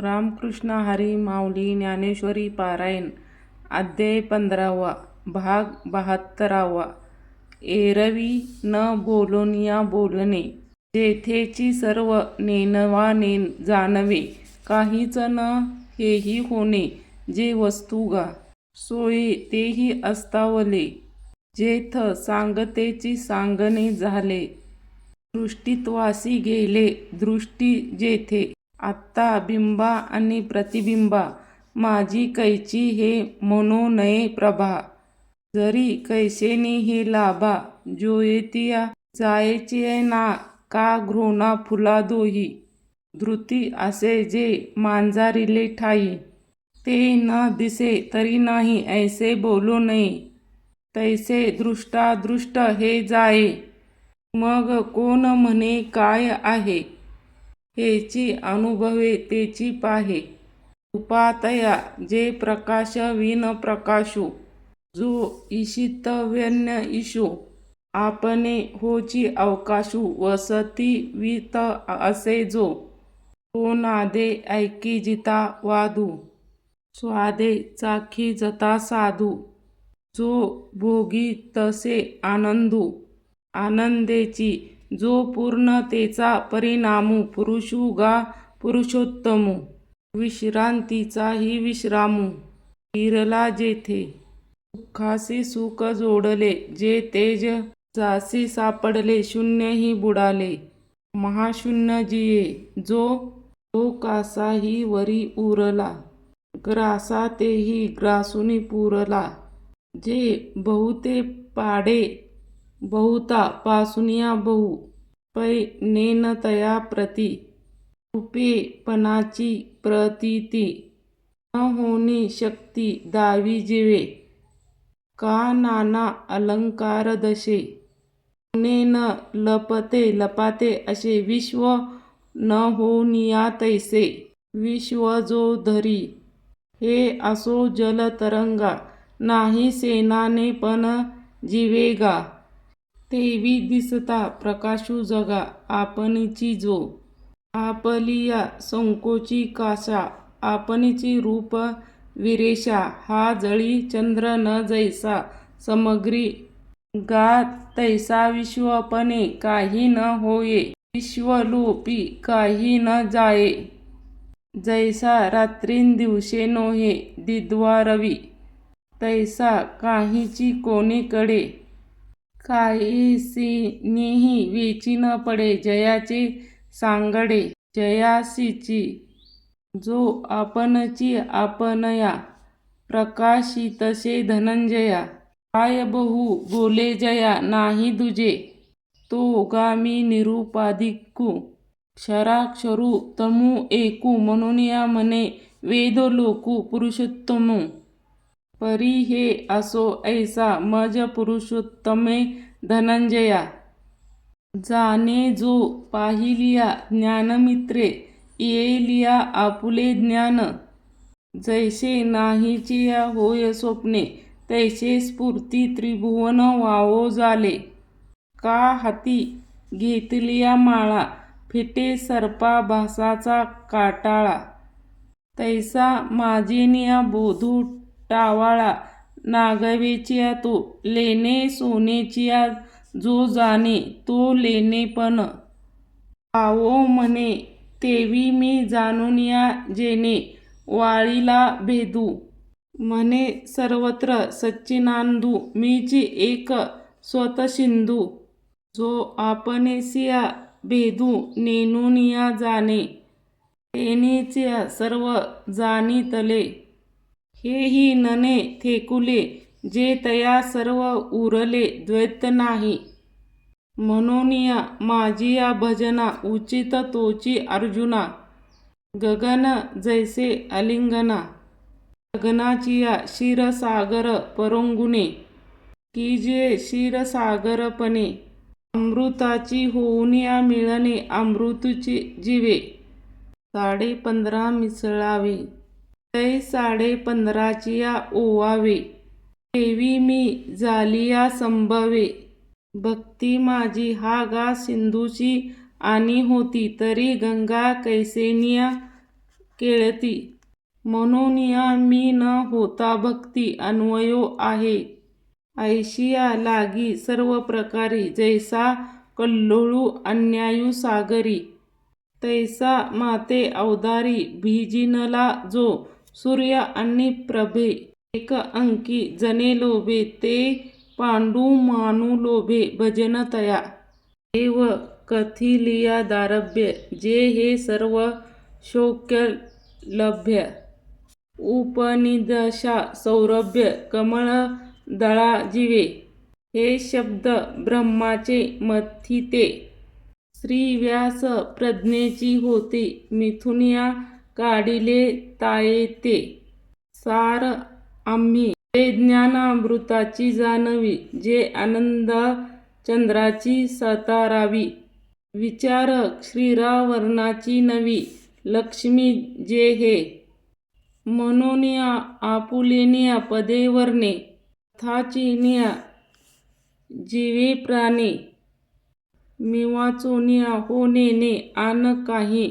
रामकृष्ण हरी माऊली ज्ञानेश्वरी पारायण अध्याय 15वा भाग 72वा एरवी न बोलोनिया बोलणे जेथेची सर्व नेनवा नेन जाणवे काहीच न हेही होणे जे वस्तुगा सोये तेही अस्तावले जेथ सांगतेची सांगणे झाले दृष्टीत्वासी गेले दृष्टी जेथे आत्ता बिंबा आणि प्रतिबिंबा माझी कैची हे म्हणू नये प्रभा जरी कैसेनी हे लाभा जोयतिया जायचे ना का घृणा फुला दोही धृती असे जे मांजारिले ठाई ते न दिसे तरी नाही ऐसे बोलू नये तैसे दृष्टादृष्ट हे जाये मग कोण म्हणे काय आहे हेची अनुभवे तेची पाहे उपातया जे प्रकाश विन प्रकाशू जो ईशितव्यन्य ईशू आपणे होची अवकाशू वसती वित असे जो तो नादे ऐकी जिता वादू स्वादे चाखी जता साधू जो भोगी तसे आनंदू आनंदेची जो पूर्णतेचा परिणामू पुरुषू गा पुरुषोत्तमू विश्रांतीचाही विश्रामू विरला जेथे सुखासी सुख जोडले जे तेज जासी सापडले शून्यही बुडाले महाशून्य जिये जो तो कासाही वरी उरला ग्रासा तेही ग्रासूनी पुरला जे बहुते पाडे बहुता पासुनिया बहु पै नेनतया प्रती रूपेपणाची प्रतीती न होनी शक्ती दावी जिवे का नाना अलंकार दशे नेन लपते लपाते असे विश्व न होनिया तैसे विश्व जो धरी हे असो जलतरंगा नाही सेनाने पण जिवेगा तेवी दिसता प्रकाशू जगा आपणची जो आपलिया संकोची काशा आपणची रूप विरेशा हा जळी चंद्र न जैसा समग्री गा तैसा विश्वपणे काही न होये विश्वलोपी काही न जाये जैसा रात्रींदिवशे नोहे दिद्वा रवी तैसा काहीची कोणीकडे काहीसीनीही वेची न पडे जयाचे सांगडे जयासीची जो आपणची आपणया प्रकाशितसे धनंजया काय बहु बोले जया नाही दुजे तो गामी निरुपाधिकू क्षराक्षरू तमू एकू म्हणून या म्हणे वेद लोकू पुरुषोत्तमू परी हे असो ऐसा मज पुरुषोत्तमे धनंजया जाने जो पाहिलिया ज्ञानमित्रे येलिया आपुले ज्ञान जैसे नाहीचिया होय स्वप्ने तैसे स्फूर्ती त्रिभुवन वावो झाले का हाती घेतलिया माळा फिटे सर्पा भासाचा काटाळा तैसा माझेनिया बोधू टावाळा नागवेचिया तो लेणे सोनेचिया जो जाणे तो लेणेपण आवो म्हणे तेवी मी जाणून या जेणे वाळीला भेदू म्हणे सर्वत्र सच्चिनानंदू मीची एक स्वतसिंधू जो आपणेसिया भेदू नेनून या जाणे तेनेच्या सर्व जाणीतले हेही नने थेकुले जे तया सर्व उरले द्वैत नाही म्हणून या माझिया भजना उचित तोची अर्जुना गगन जैसे अलिंगना गगनाचिया क्षीरसागर परोंगुणे की जे क्षीरसागरपणे अमृताची होऊनिया मिळणे अमृतची जिवे 15.5 मिसळावे तै 15.5चिया ओवावे देवी मी झालिया संभवे भक्ती माझी हा गा सिंधूची आणि होती तरी गंगा कैसेनिया केळती. म्हणून या मी न होता भक्ती अन्वयो आहे. ऐशिया लागी सर्व प्रकारी जैसा कल्लोळू अन्यायू सागरी. तैसा माते अवतारी भिजिनला जो सूर्य आणि प्रभे. एक अंकी जने लोभे ते पांडू मानू लोभे भजन तया. देव कथिलिया दारभ्य जे हे सर्व शौक्य लभ्य. उपनिदशा सौरभ्य कमळ दळा जिवे. हे शब्द ब्रह्माचे मथिते. श्री व्यास प्रज्ञेची होते मिथुनिया काढिले तायेते. सार आम्ही ते ज्ञानामृताची जाणवी जे आनंद चंद्राची सतारावी. विचारक श्रीरावर्णाची नवी लक्ष्मी जे हे. मनोनिया आपुलेनिया पदे वर्णे थाचिनिया जीवे प्राणे. मिवाचोनिया हो नेने आन काही.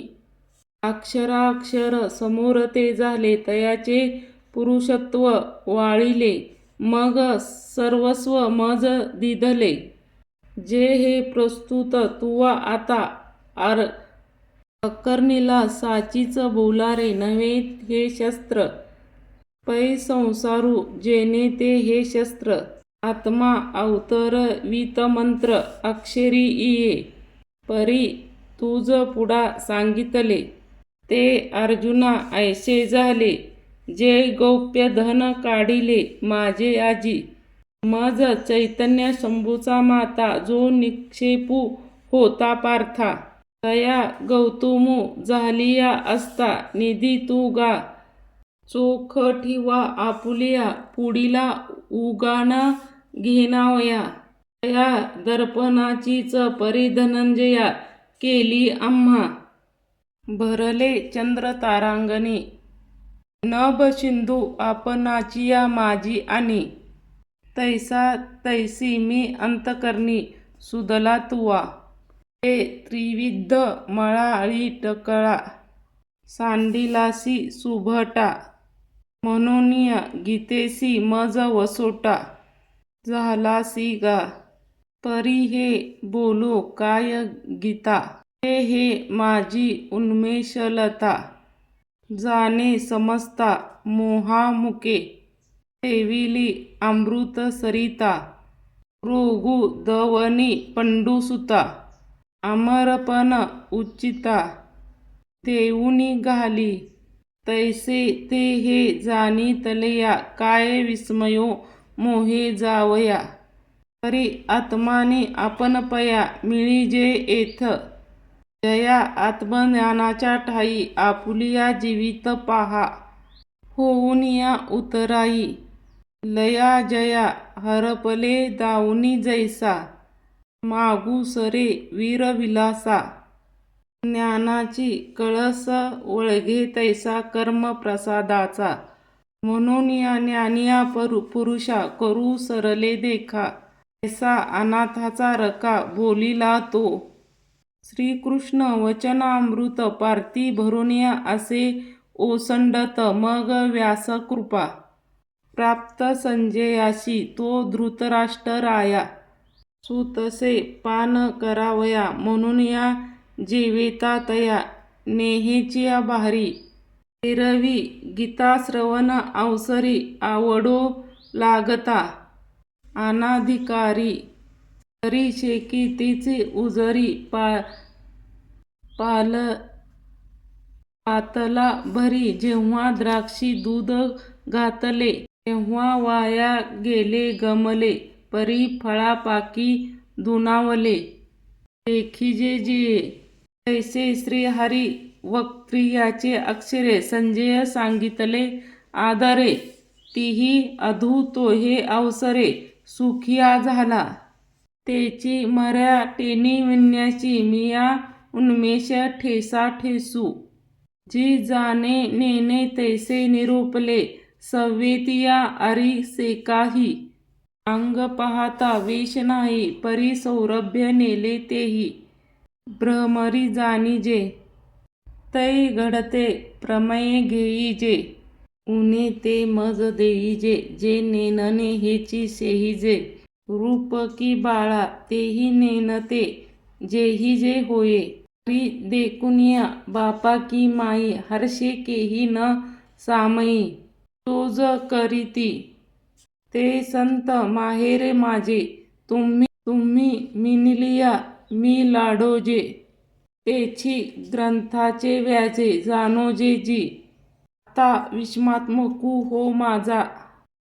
अक्षराक्षर समोर ते झाले तयाचे पुरुषत्व वाळिले. मग सर्वस्व मज दिधले. जे हे प्रस्तुत तुवा आता अकर्णीला साचीच बोलारे नव्हे हे शस्त्र. पै संसारू जेणे ते हे शस्त्र. आत्मा अवतरवित मंत्र अक्षरी इये. परी तुझ पुढा सांगितले ते अर्जुना ऐसे झाले. जे गौप्य धन काढिले माझे आजी. मज चैतन्य शंभूचा माता जो निक्षेपू होता पार्था. तया गौतमू झालिया असता निधी तू गा. चोख ठिवा आपुलिया पुढिला उगान घेणावया. तया दर्पणाचीच परी धनंजया केली आम्हा. भरले चंद्र तारांगणी नभ सिंधू आपणाचिया माझी आणि. तैसा तैसी मी अंतकरणी सुधला तुवा. ते त्रिविध मळाळी टकळा सांडिलासी सुभटा. म्हणूनिया गीतेसी मज वसोटा झालासी गा. परी हे बोलो काय गीता. हे हे माझी उन्मेषलता. जाणे समजता मोहामुके ठेविली अमृत सरिता. रोगू दवनी पंडुसुता अमरपण उचिता. देऊनी घाली तैसे ते हे जाणितलया काय विस्मयो मोहे जावया. परी आत्माने आपणपया मिळी जे येथ. जया आत्मज्ञानाच्या ठायी आपुलिया जीवित पाहा. होऊनिया उतराई लया जया हरपले दाऊनी जैसा. मागू सरे वीरविलासा. ज्ञानाची कळस वळगे तैसा कर्म प्रसादाचा. म्हणून या ज्ञानिया पुरुषा करू सरले देखा. तैसा अनाथाचा रका बोलिला तो. श्रीकृष्ण वचनामृत पार्थी भरुनिया असे ओसंडत मग व्यासकृपा. प्राप्त संजयासी तो धृतराष्ट्रराया. सुतसे पान करावया म्हणून या जेवेता तया नेहेचिया भारी. एरवी गीताश्रवण अवसरी आवडो लागता अनाधिकारी. तरी शेकीतीचे उजरी पातला भरी. जेव्हा द्राक्षी दूध घातले तेव्हा वाया गेले गमले. परी फळापाकी दुनावले देखिजे जिये. तैसे श्रीहरी वक्त्रियाचे अक्षरे संजय सांगितले आदरे. तीही अधू तोहे अवसरे सुखिया झाला. तेची मर्या टेनी विण्याची मिया उन्मेष ठेसा ठेसू. जी जाणे नेने तैसे निरूपले सवेतिया अरी सेकाही. अंग पाहता वेश नाही परी सौरभ्य नेले तेही. भ्रमरी जाणीजे तै घडते प्रमेय घेई जे, ऊने ते मज देई जे, जे नेनने हेची सेही जे, रूप की बाळा तेही नेनते जेही जे होये, हरी देखुनिया बापा की माई, हर्षे केही न सामई, तोज करीती ते संत माहेर माझे, तुम्ही मिनलिया मी लाडोजे, तेची ग्रंथाचे व्याजे जाणोजे जी, आता विस्मात्मकू हो माझा